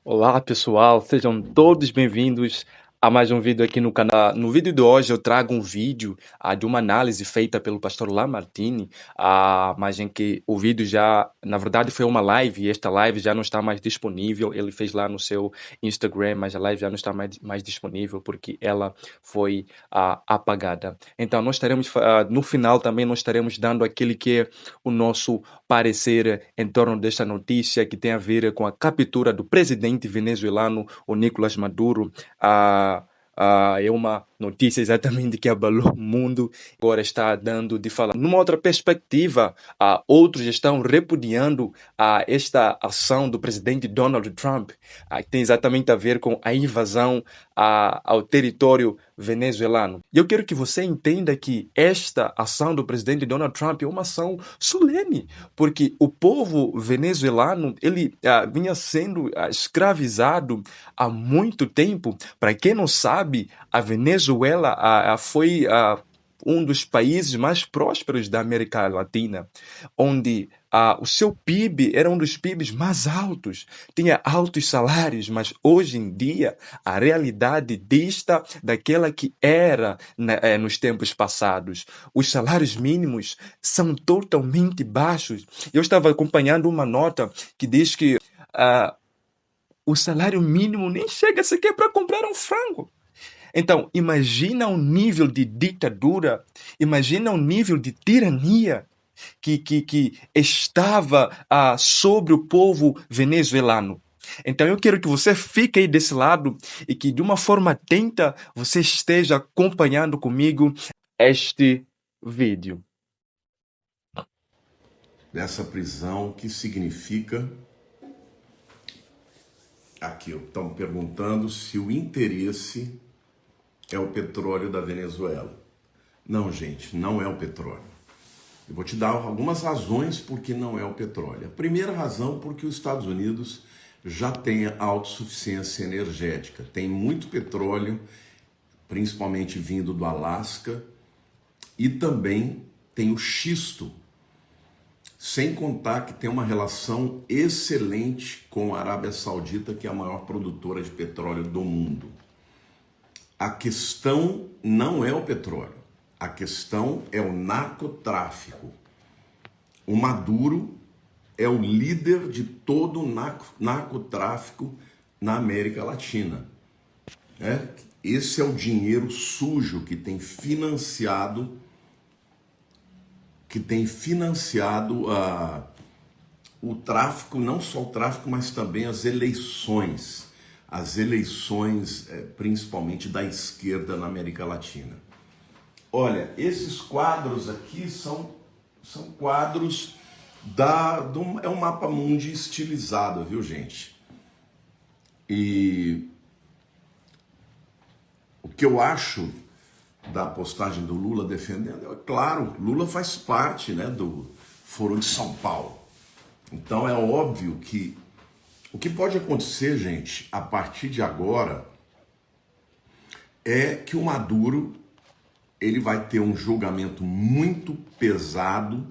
Olá pessoal, sejam todos bem-vindos a mais um vídeo aqui no canal. No vídeo de hoje eu trago um vídeo de uma análise feita pelo pastor Lamartine, mas em que o vídeo já, na verdade foi uma live e esta live já não está mais disponível. Ele fez lá no seu Instagram, mas a live já não está mais disponível porque ela foi apagada. Então nós estaremos, no final também nós estaremos dando aquele que é o nosso parecer em torno desta notícia que tem a ver com a captura do presidente venezuelano, o Nicolás Maduro. É uma notícia exatamente que abalou o mundo, agora está dando de falar. Numa outra perspectiva, outros estão repudiando esta ação do presidente Donald Trump, que tem exatamente a ver com a invasão ao território venezuelano. E eu quero que você entenda que esta ação do presidente Donald Trump é uma ação solene, porque o povo venezuelano ele vinha sendo escravizado há muito tempo. Para quem não sabe, a Venezuela foi um dos países mais prósperos da América Latina, onde o seu PIB era um dos PIBs mais altos, tinha altos salários, mas hoje em dia a realidade dista daquela que era nos tempos passados. Os salários mínimos são totalmente baixos. Eu estava acompanhando uma nota que diz que o salário mínimo nem chega sequer para comprar um frango. Então, imagina o nível de ditadura, imagina o nível de tirania que estava sobre o povo venezuelano. Então, eu quero que você fique aí desse lado e que, de uma forma atenta, você esteja acompanhando comigo este vídeo. Dessa prisão, que significa... Aqui, estão perguntando se o interesse é o petróleo da Venezuela. Não, gente, não é o petróleo. Eu vou te dar algumas razões por que não é o petróleo. A primeira razão, porque os Estados Unidos já tem autossuficiência energética. Tem muito petróleo, principalmente vindo do Alasca, e também tem o xisto, sem contar que tem uma relação excelente com a Arábia Saudita, que é a maior produtora de petróleo do mundo. A questão não é o petróleo, a questão é o narcotráfico. O Maduro é o líder de todo o narcotráfico na América Latina. Esse é o dinheiro sujo que tem financiado o tráfico, não só o tráfico, mas também as eleições. As eleições, principalmente da esquerda na América Latina. Olha, esses quadros aqui são quadros é um mapa mundi estilizado, viu, gente? E o que eu acho da postagem do Lula defendendo, é claro, Lula faz parte, né, do Foro de São Paulo. Então é óbvio que o que pode acontecer, gente, a partir de agora, é que o Maduro ele vai ter um julgamento muito pesado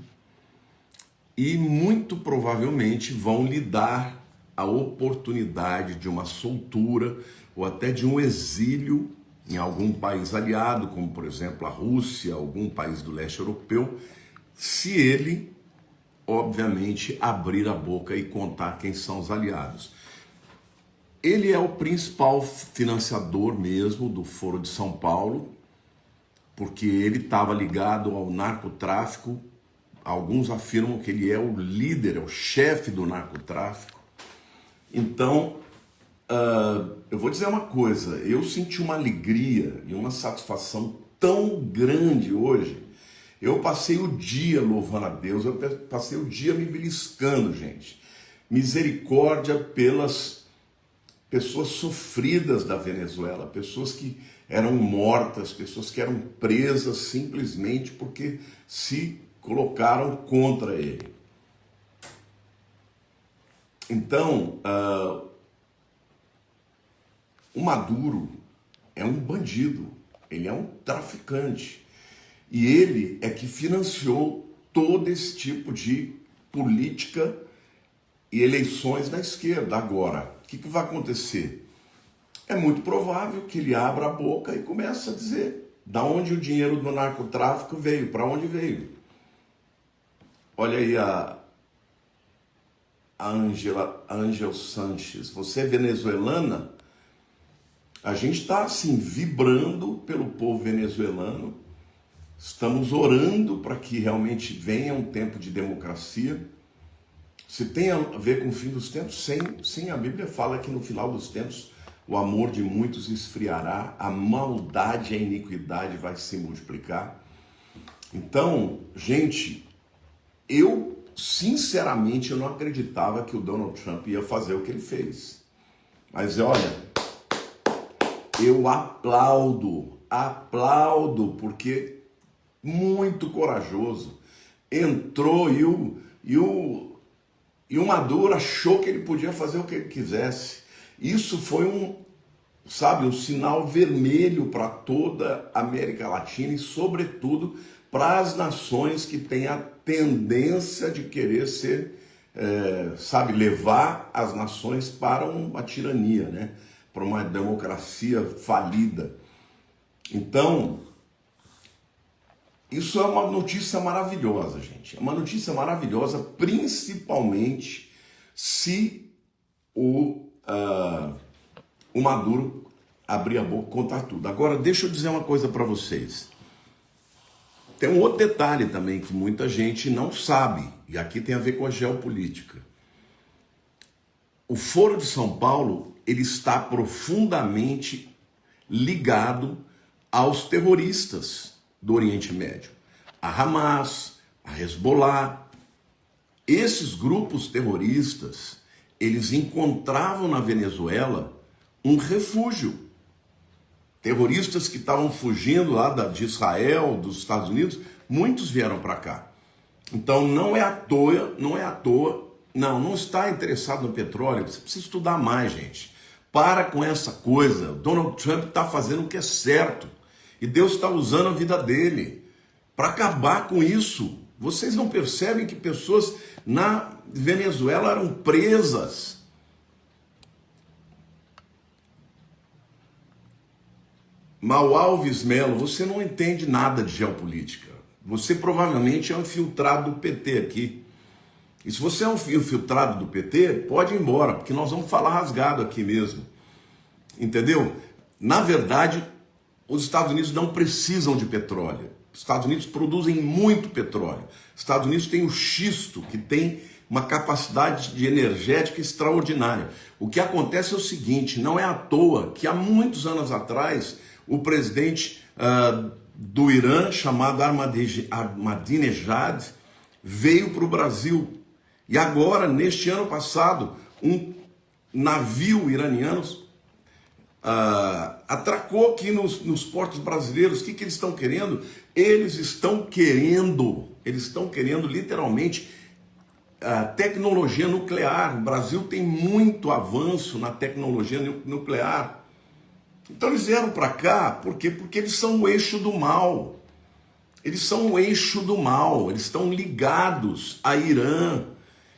e muito provavelmente vão lhe dar a oportunidade de uma soltura ou até de um exílio em algum país aliado, como por exemplo a Rússia, algum país do leste europeu, se ele, obviamente, abrir a boca e contar quem são os aliados. Ele é o principal financiador mesmo do Foro de São Paulo, porque ele estava ligado ao narcotráfico. Alguns afirmam que ele é o líder, é o chefe do narcotráfico. Então, eu vou dizer uma coisa, eu senti uma alegria e uma satisfação tão grande hoje. Eu passei o dia louvando a Deus, eu passei o dia me beliscando, gente. Misericórdia pelas pessoas sofridas da Venezuela, pessoas que eram mortas, pessoas que eram presas simplesmente porque se colocaram contra ele. Então, o Maduro é um bandido, ele é um traficante. E ele é que financiou todo esse tipo de política e eleições na esquerda. Agora, o que vai acontecer? É muito provável que ele abra a boca e comece a dizer da onde o dinheiro do narcotráfico veio, para onde veio. Olha aí a Angel Sanches, você é venezuelana? A gente está assim, vibrando pelo povo venezuelano, estamos orando para que realmente venha um tempo de democracia. Se tem a ver com o fim dos tempos, sim, a Bíblia fala que no final dos tempos o amor de muitos esfriará, a maldade e a iniquidade vai se multiplicar. Então, gente, eu sinceramente eu não acreditava que o Donald Trump ia fazer o que ele fez. Mas olha, eu aplaudo, porque muito corajoso. Entrou e o Maduro achou que ele podia fazer o que ele quisesse. Isso foi um sinal vermelho para toda a América Latina e, sobretudo, para as nações que têm a tendência de querer ser, levar as nações para uma tirania, né? Para uma democracia falida. Então, isso é uma notícia maravilhosa, gente. É uma notícia maravilhosa, principalmente se o Maduro abrir a boca e contar tudo. Agora, deixa eu dizer uma coisa para vocês. Tem um outro detalhe também que muita gente não sabe, e aqui tem a ver com a geopolítica. O Foro de São Paulo, ele está profundamente ligado aos terroristas do Oriente Médio. A Hamas, a Hezbollah. Esses grupos terroristas, eles encontravam na Venezuela um refúgio. Terroristas que estavam fugindo lá de Israel, dos Estados Unidos, muitos vieram para cá. Então não está interessado no petróleo. Você precisa estudar mais, gente. Para com essa coisa. Donald Trump está fazendo o que é certo. E Deus está usando a vida dele para acabar com isso. Vocês não percebem que pessoas na Venezuela eram presas? Mau Alves Melo, você não entende nada de geopolítica. Você provavelmente é um infiltrado do PT aqui. E se você é um infiltrado do PT, pode ir embora, porque nós vamos falar rasgado aqui mesmo. Entendeu? Na verdade, os Estados Unidos não precisam de petróleo. Os Estados Unidos produzem muito petróleo. Os Estados Unidos têm o xisto, que tem uma capacidade de energética extraordinária. O que acontece é o seguinte, não é à toa que há muitos anos atrás, o presidente do Irã, chamado Ahmadinejad, veio para o Brasil. E agora, neste ano passado, um navio iraniano atracou aqui nos portos brasileiros. O que eles estão querendo? Eles estão querendo literalmente tecnologia nuclear. O Brasil tem muito avanço na tecnologia nuclear. Então eles vieram para cá, por quê? Porque eles são o eixo do mal. Eles são o eixo do mal, eles estão ligados a Irã,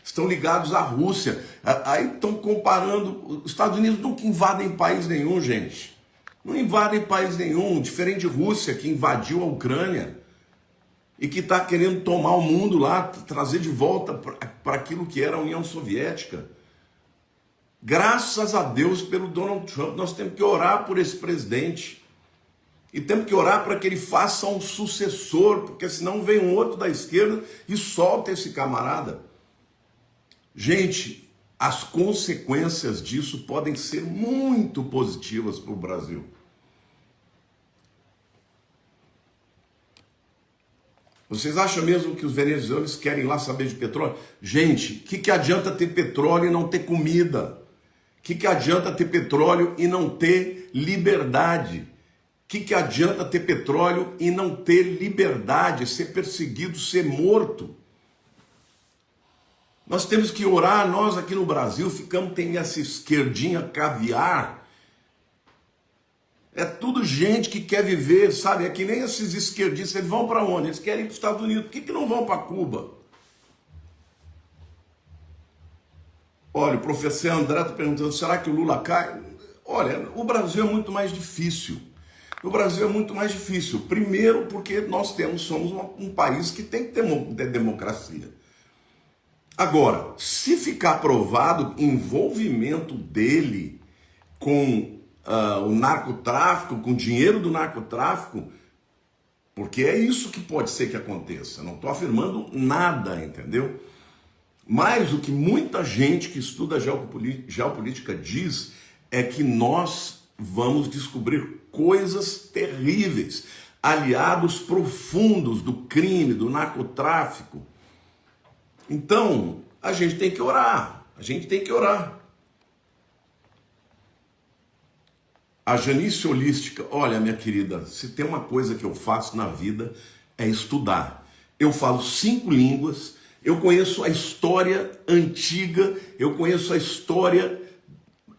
estão ligados à Rússia. Aí estão comparando, os Estados Unidos nunca invadem país nenhum, gente. Não invadem país nenhum, diferente de Rússia, que invadiu a Ucrânia e que está querendo tomar o mundo lá, trazer de volta para aquilo que era a União Soviética. Graças a Deus pelo Donald Trump, nós temos que orar por esse presidente. E temos que orar para que ele faça um sucessor, porque senão vem um outro da esquerda e solta esse camarada. Gente, as consequências disso podem ser muito positivas para o Brasil. Vocês acham mesmo que os venezuelanos querem lá saber de petróleo? Gente, o que adianta ter petróleo e não ter comida? O que adianta ter petróleo e não ter liberdade? O que adianta ter petróleo e não ter liberdade, ser perseguido, ser morto? Nós temos que orar, nós aqui no Brasil tem essa esquerdinha caviar. É tudo gente que quer viver, sabe? É que nem esses esquerdistas, eles vão para onde? Eles querem ir para os Estados Unidos. Por que não vão para Cuba? Olha, o professor André está perguntando, será que o Lula cai? Olha, o Brasil é muito mais difícil. O Brasil é muito mais difícil. Primeiro porque somos um país que tem que ter democracia. Agora, se ficar provado envolvimento dele com o narcotráfico, com o dinheiro do narcotráfico, porque é isso que pode ser que aconteça. Não estou afirmando nada, entendeu? Mas o que muita gente que estuda geopolítica diz é que nós vamos descobrir coisas terríveis, aliados profundos do crime, do narcotráfico. Então, a gente tem que orar, A Janice Holística, olha, minha querida, se tem uma coisa que eu faço na vida é estudar. Eu falo 5 línguas, eu conheço a história antiga, eu conheço a história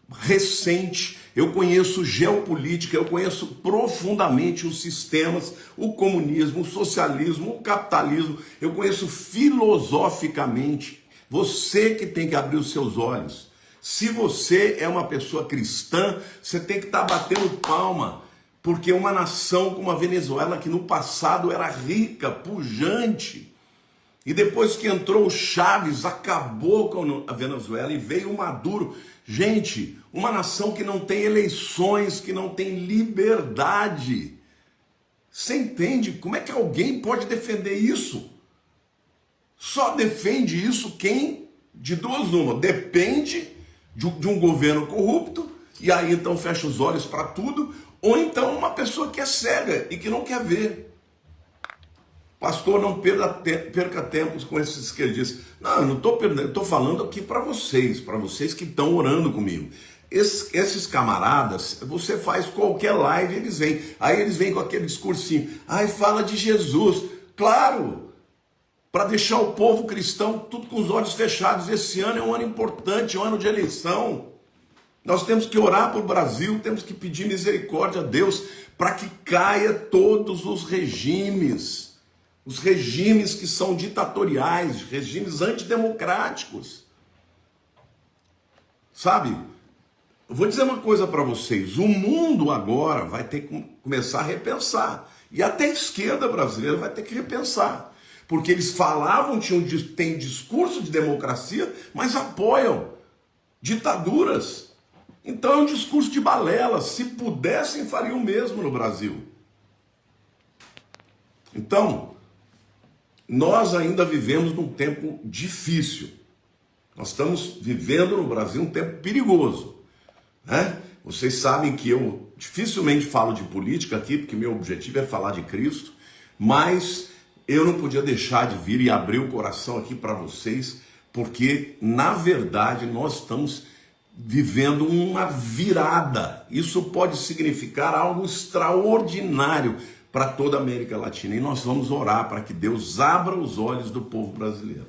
recente, eu conheço geopolítica, eu conheço profundamente os sistemas, o comunismo, o socialismo, o capitalismo, eu conheço filosoficamente. Você que tem que abrir os seus olhos. Se você é uma pessoa cristã, você tem que estar batendo palma, porque uma nação como a Venezuela, que no passado era rica, pujante, e depois que entrou o Chaves, acabou com a Venezuela e veio o Maduro. Gente, uma nação que não tem eleições, que não tem liberdade. Você entende? Como é que alguém pode defender isso? Só defende isso quem, de duas uma, depende de um governo corrupto, e aí então fecha os olhos para tudo, ou então uma pessoa que é cega e que não quer ver. Pastor, não perca tempos com esses esquerdistas. Não, eu não estou perdendo, eu estou falando aqui para vocês que estão orando comigo. Esses camaradas, você faz qualquer live, eles vêm. Aí eles vêm com aquele discursinho. Ai, fala de Jesus. Claro! Para deixar o povo cristão tudo com os olhos fechados. Esse ano é um ano importante, é um ano de eleição. Nós temos que orar para o Brasil, temos que pedir misericórdia a Deus para que caia todos os regimes que são ditatoriais, regimes antidemocráticos. Sabe? Eu vou dizer uma coisa para vocês, o mundo agora vai ter que começar a repensar. E até a esquerda brasileira vai ter que repensar. Porque eles falavam, tem discurso de democracia, mas apoiam ditaduras. Então é um discurso de balela. Se pudessem, fariam o mesmo no Brasil. Então, nós ainda vivemos num tempo difícil. Nós estamos vivendo no Brasil um tempo perigoso, né? Vocês sabem que eu dificilmente falo de política aqui, porque meu objetivo é falar de Cristo, mas eu não podia deixar de vir e abrir o coração aqui para vocês, porque, na verdade, nós estamos vivendo uma virada. Isso pode significar algo extraordinário para toda a América Latina. E nós vamos orar para que Deus abra os olhos do povo brasileiro.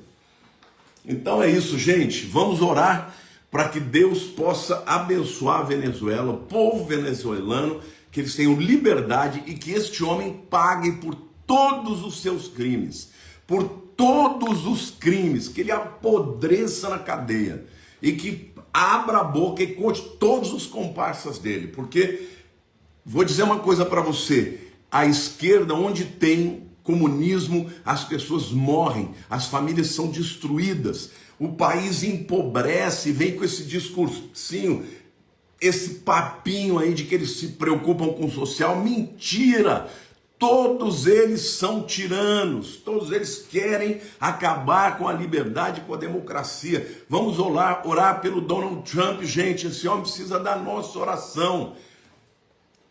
Então é isso, gente. Vamos orar para que Deus possa abençoar a Venezuela, o povo venezuelano, que eles tenham liberdade e que este homem pague por todos os seus crimes, por todos os crimes, que ele apodreça na cadeia e que abra a boca e conte todos os comparsas dele, porque vou dizer uma coisa para você, a esquerda, onde tem comunismo, as pessoas morrem, as famílias são destruídas, o país empobrece, vem com esse discursinho, esse papinho aí de que eles se preocupam com o social, mentira! Todos eles são tiranos, todos eles querem acabar com a liberdade, com a democracia. Vamos orar pelo Donald Trump, gente, esse homem precisa da nossa oração,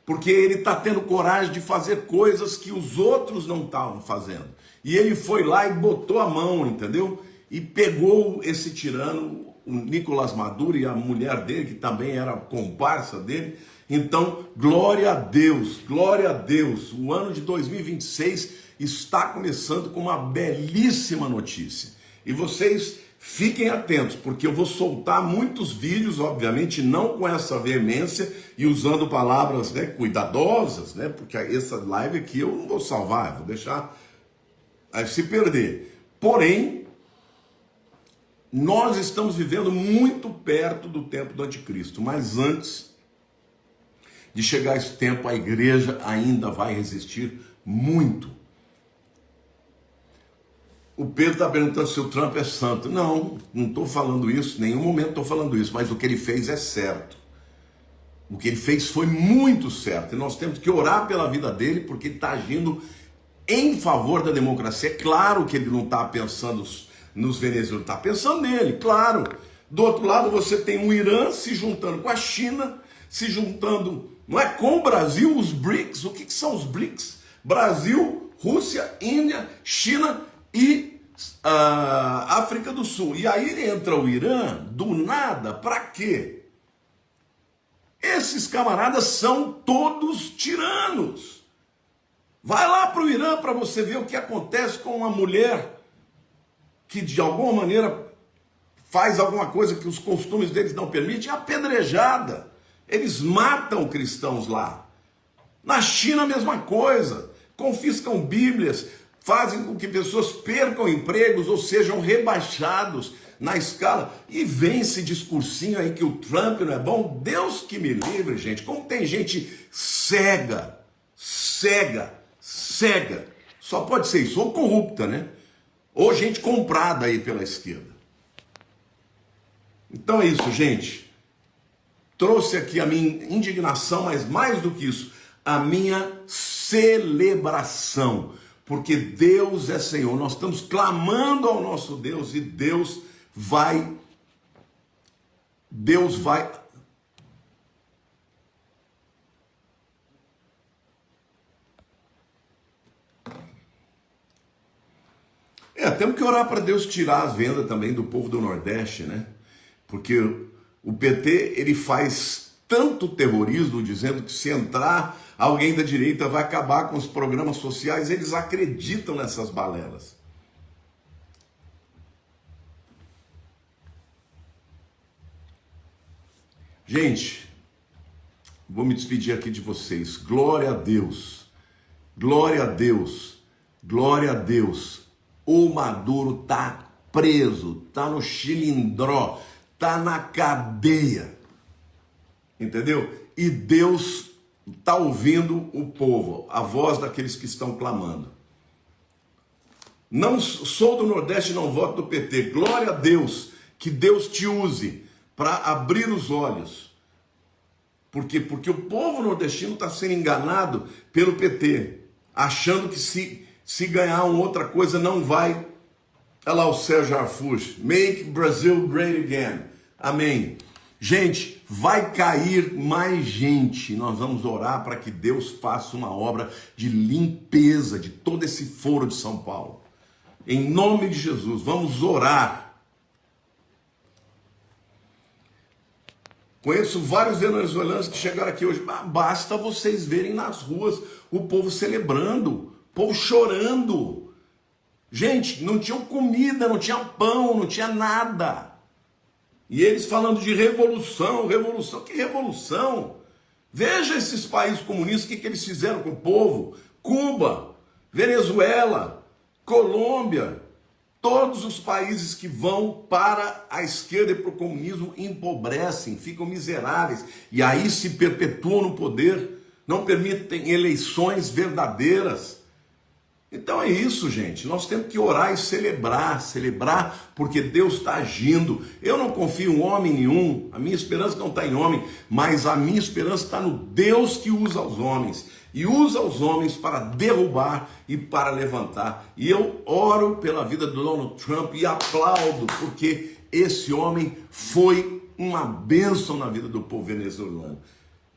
porque ele está tendo coragem de fazer coisas que os outros não estavam fazendo. E ele foi lá e botou a mão, entendeu? E pegou esse tirano, o Nicolás Maduro e a mulher dele, que também era comparsa dele. Então, glória a Deus, glória a Deus. O ano de 2026 está começando com uma belíssima notícia. E vocês fiquem atentos, porque eu vou soltar muitos vídeos, obviamente, não com essa veemência e usando palavras, né, cuidadosas, né, porque essa live aqui eu não vou salvar, vou deixar se perder. Porém, nós estamos vivendo muito perto do tempo do anticristo, mas antes de chegar esse tempo, a igreja ainda vai resistir muito. O Pedro está perguntando se o Trump é santo. Não estou falando isso, em nenhum momento estou falando isso, mas o que ele fez é certo. O que ele fez foi muito certo, e nós temos que orar pela vida dele, porque ele está agindo em favor da democracia. É claro que ele não está pensando nos venezuelanos, está pensando nele, claro. Do outro lado você tem o Irã se juntando com a China, se juntando, não é, com o Brasil, os BRICS. O que são os BRICS? Brasil, Rússia, Índia, China e África do Sul. E aí entra o Irã, do nada, para quê? Esses camaradas são todos tiranos. Vai lá para o Irã para você ver o que acontece com uma mulher que de alguma maneira faz alguma coisa que os costumes deles não permitem, é apedrejada. Eles matam cristãos lá. Na China a mesma coisa, confiscam bíblias, fazem com que pessoas percam empregos ou sejam rebaixados na escala. E vem esse discursinho aí que o Trump não é bom. Deus que me livre, gente. Como tem gente cega. Só pode ser isso, ou corrupta, né? Ou gente comprada aí pela esquerda. Então é isso, gente. Trouxe aqui a minha indignação, mas mais do que isso, a minha celebração. Porque Deus é Senhor. Nós estamos clamando ao nosso Deus e Deus vai. Temos que orar para Deus tirar as vendas também do povo do Nordeste, né? Porque o PT, ele faz tanto terrorismo, dizendo que se entrar alguém da direita vai acabar com os programas sociais. Eles acreditam nessas balelas. Gente, vou me despedir aqui de vocês. Glória a Deus, glória a Deus, glória a Deus. O Maduro tá preso, tá no chilindró, tá na cadeia, entendeu? E Deus tá ouvindo o povo, a voz daqueles que estão clamando. Não sou do Nordeste, não voto do PT. Glória a Deus, que Deus te use para abrir os olhos. Por quê? Porque o povo nordestino está sendo enganado pelo PT, achando que se ganhar uma outra coisa não vai. Olha lá o Sérgio Arfux, make Brazil great again. Amém. Gente, vai cair mais gente. Nós vamos orar para que Deus faça uma obra de limpeza de todo esse foro de São Paulo. Em nome de Jesus, vamos orar. Conheço vários venezuelanos que chegaram aqui hoje. Basta vocês verem nas ruas o povo celebrando, o povo chorando. Gente, não tinha comida, não tinha pão, não tinha nada. E eles falando de revolução, revolução. Que revolução? Veja esses países comunistas, o que eles fizeram com o povo. Cuba, Venezuela, Colômbia. Todos os países que vão para a esquerda e para o comunismo empobrecem, ficam miseráveis. E aí se perpetuam no poder, não permitem eleições verdadeiras. Então é isso, gente. Nós temos que orar e celebrar, porque Deus está agindo. Eu não confio em homem nenhum, a minha esperança não está em homem, mas a minha esperança está no Deus que usa os homens. E usa os homens para derrubar e para levantar. E eu oro pela vida do Donald Trump e aplaudo, porque esse homem foi uma bênção na vida do povo venezuelano.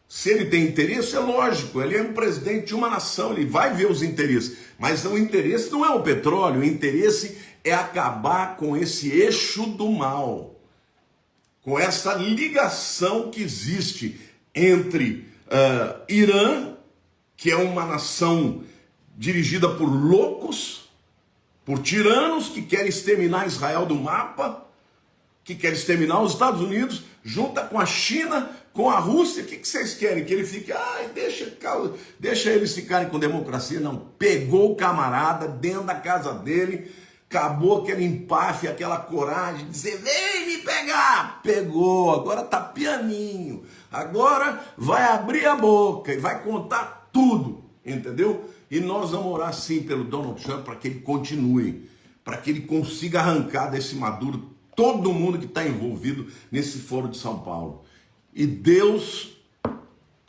Se ele tem interesse, é lógico, ele é um presidente de uma nação, ele vai ver os interesses. Mas o interesse não é o petróleo, o interesse é acabar com esse eixo do mal. Com essa ligação que existe entre Irã, que é uma nação dirigida por loucos, por tiranos que querem exterminar Israel do mapa, que querem exterminar os Estados Unidos, junta com a China, com a Rússia. O que vocês querem? Que ele fique, deixa eles ficarem com democracia? Não, pegou o camarada dentro da casa dele, Acabou aquele empáfia, aquela coragem de dizer, vem me pegar. Pegou, agora tá pianinho. Agora vai abrir a boca e vai contar tudo, entendeu? E nós vamos orar sim pelo Donald Trump para que ele continue, para que ele consiga arrancar desse Maduro todo mundo que está envolvido nesse foro de São Paulo. E Deus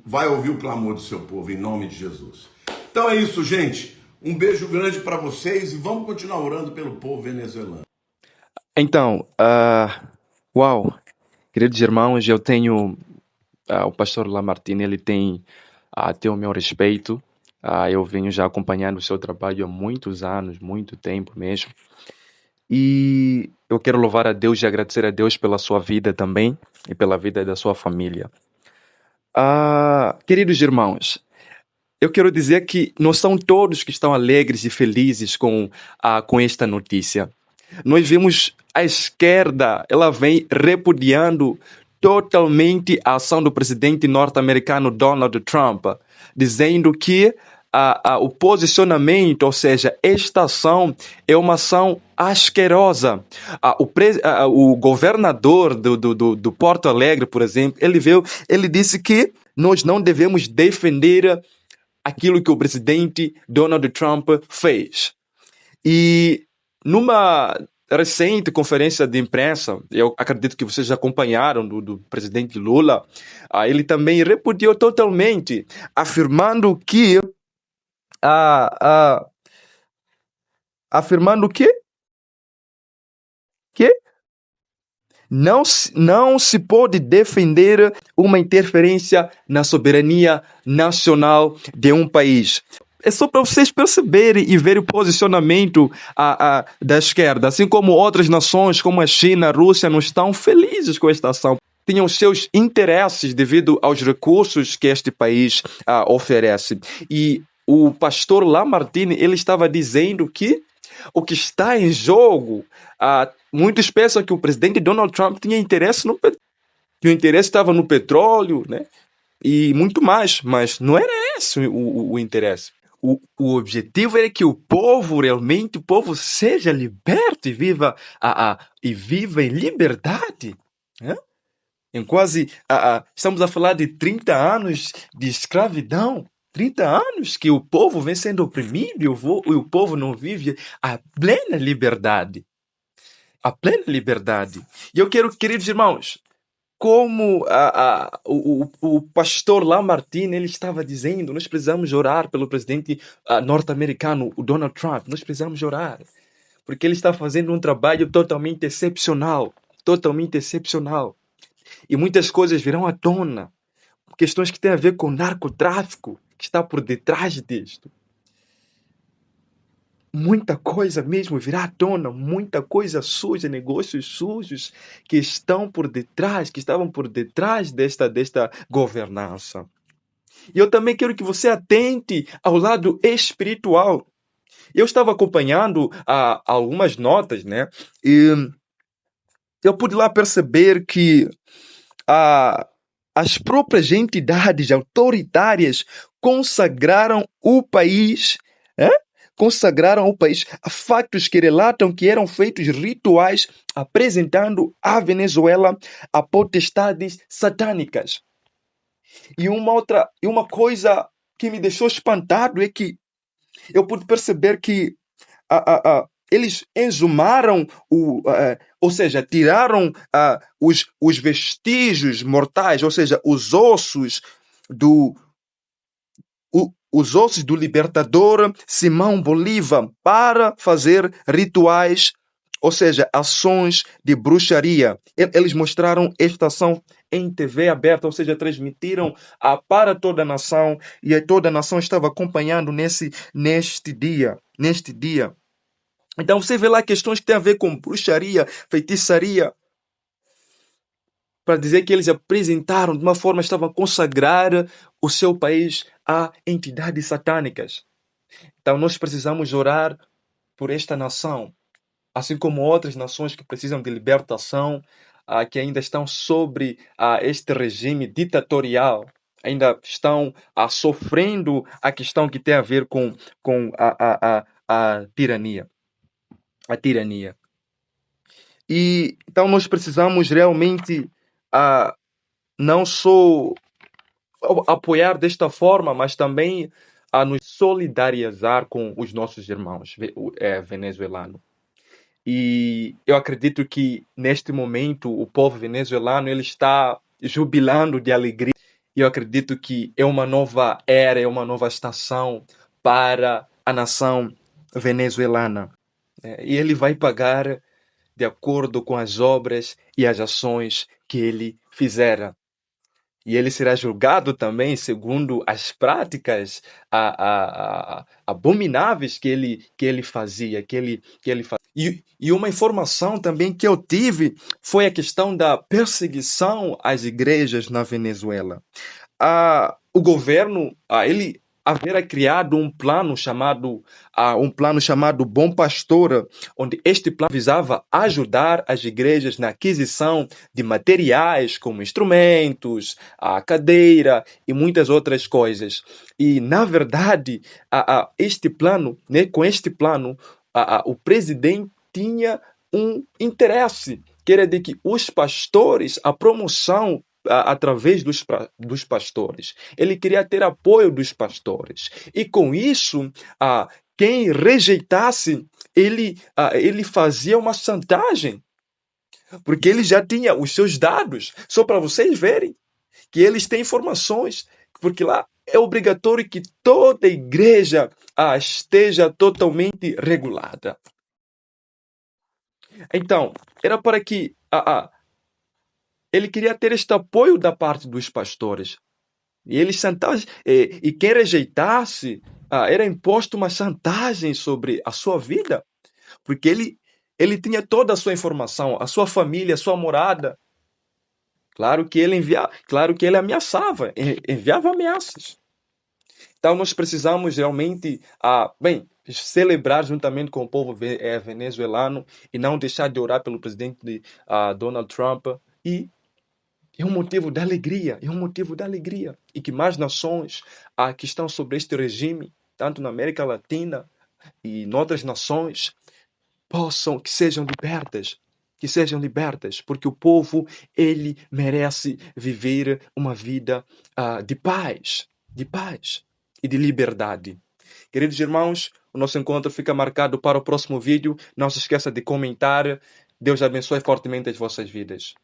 vai ouvir o clamor do seu povo, em nome de Jesus. Então é isso, gente. Um beijo grande para vocês e vamos continuar orando pelo povo venezuelano. Então, uau, queridos irmãos, eu tenho o pastor Lamartine, ele tem o meu respeito. Eu venho já acompanhando o seu trabalho há muitos anos, muito tempo mesmo. E eu quero louvar a Deus e agradecer a Deus pela sua vida também e pela vida da sua família. Queridos irmãos, eu quero dizer que não são todos que estão alegres e felizes com esta notícia. Nós vimos a esquerda, ela vem repudiando totalmente a ação do presidente norte-americano Donald Trump, dizendo que o posicionamento, ou seja, esta ação é uma ação asquerosa. O governador do Porto Alegre, por exemplo, ele disse que nós não devemos defender aquilo que o presidente Donald Trump fez. E numa recente conferência de imprensa, eu acredito que vocês já acompanharam do presidente Lula, ele também repudiou totalmente, afirmando que que não se pode defender uma interferência na soberania nacional de um país. É só para vocês perceberem e verem o posicionamento da esquerda, assim como outras nações, como a China, a Rússia, não estão felizes com esta ação. Tinham seus interesses devido aos recursos que este país oferece. E o pastor Lamartine, ele estava dizendo que o que está em jogo, muitos pensam que o presidente Donald Trump tinha interesse que o interesse estava no petróleo, né? E muito mais, mas não era esse o interesse. O objetivo era que o povo seja liberto e viva em liberdade, né? Estamos a falar de 30 anos de escravidão, 30 anos que o povo vem sendo oprimido e o povo não vive a plena liberdade. A plena liberdade. E eu quero, queridos irmãos, como o pastor Lamartine, ele estava dizendo, nós precisamos orar pelo presidente norte-americano, o Donald Trump. Nós precisamos orar, porque ele está fazendo um trabalho totalmente excepcional. Totalmente excepcional. E muitas coisas virão à tona. Questões que têm a ver com narcotráfico, que está por detrás disto. Muita coisa mesmo virá à tona, muita coisa suja, negócios sujos que estavam por detrás desta governança. E eu também quero que você atente ao lado espiritual. Eu estava acompanhando algumas notas, né? E eu pude lá perceber que as próprias entidades autoritárias consagraram o país, a fatos que relatam que eram feitos rituais apresentando à Venezuela a potestades satânicas. E uma coisa que me deixou espantado é que eu pude perceber que eles exumaram, ou seja, tiraram os vestígios mortais, ou seja, os ossos do libertador Simão Bolívar para fazer rituais, ou seja, ações de bruxaria. Eles mostraram esta ação em TV aberta, ou seja, transmitiram para toda a nação, e toda a nação estava acompanhando neste dia. Então você vê lá questões que têm a ver com bruxaria, feitiçaria, para dizer que eles apresentaram, de uma forma, estavam a consagrar o seu país a entidades satânicas. Então nós precisamos orar por esta nação, assim como outras nações que precisam de libertação, que ainda estão sobre este regime ditatorial, ainda estão sofrendo a questão que tem a ver com a tirania. a tirania. E então nós precisamos realmente não só apoiar desta forma, mas também a nos solidarizar com os nossos irmãos venezuelanos. E eu acredito que neste momento o povo venezuelano ele está jubilando de alegria. E eu acredito que é uma nova era, é uma nova estação para a nação venezuelana. E ele vai pagar de acordo com as obras e as ações que ele fizera. E ele será julgado também segundo as práticas abomináveis que ele fazia, E uma informação também que eu tive foi a questão da perseguição às igrejas na Venezuela. O governo, ele havia criado um plano chamado Bom Pastor, onde este plano visava ajudar as igrejas na aquisição de materiais como instrumentos, a cadeira e muitas outras coisas. E na verdade, este plano, né, com este plano, o presidente tinha um interesse, que era de que os pastores, a promoção através dos pastores. Ele queria ter apoio dos pastores. E com isso, quem rejeitasse, ele fazia uma chantagem, porque ele já tinha os seus dados, só para vocês verem que eles têm informações, porque lá é obrigatório que toda igreja esteja totalmente regulada. Então, era para que ele queria ter este apoio da parte dos pastores. E eles chantavam, e quem rejeitasse, era imposto uma chantagem sobre a sua vida, porque ele tinha toda a sua informação, a sua família, a sua morada. Claro que ele ameaçava, enviava ameaças. Então nós precisamos realmente, celebrar juntamente com o povo venezuelano e não deixar de orar pelo presidente Donald Trump. E é um motivo de alegria, é um motivo de alegria. E que mais nações que estão sobre este regime, tanto na América Latina e em outras nações, que sejam libertas, porque o povo, ele merece viver uma vida de paz e de liberdade. Queridos irmãos, o nosso encontro fica marcado para o próximo vídeo. Não se esqueça de comentar. Deus abençoe fortemente as vossas vidas.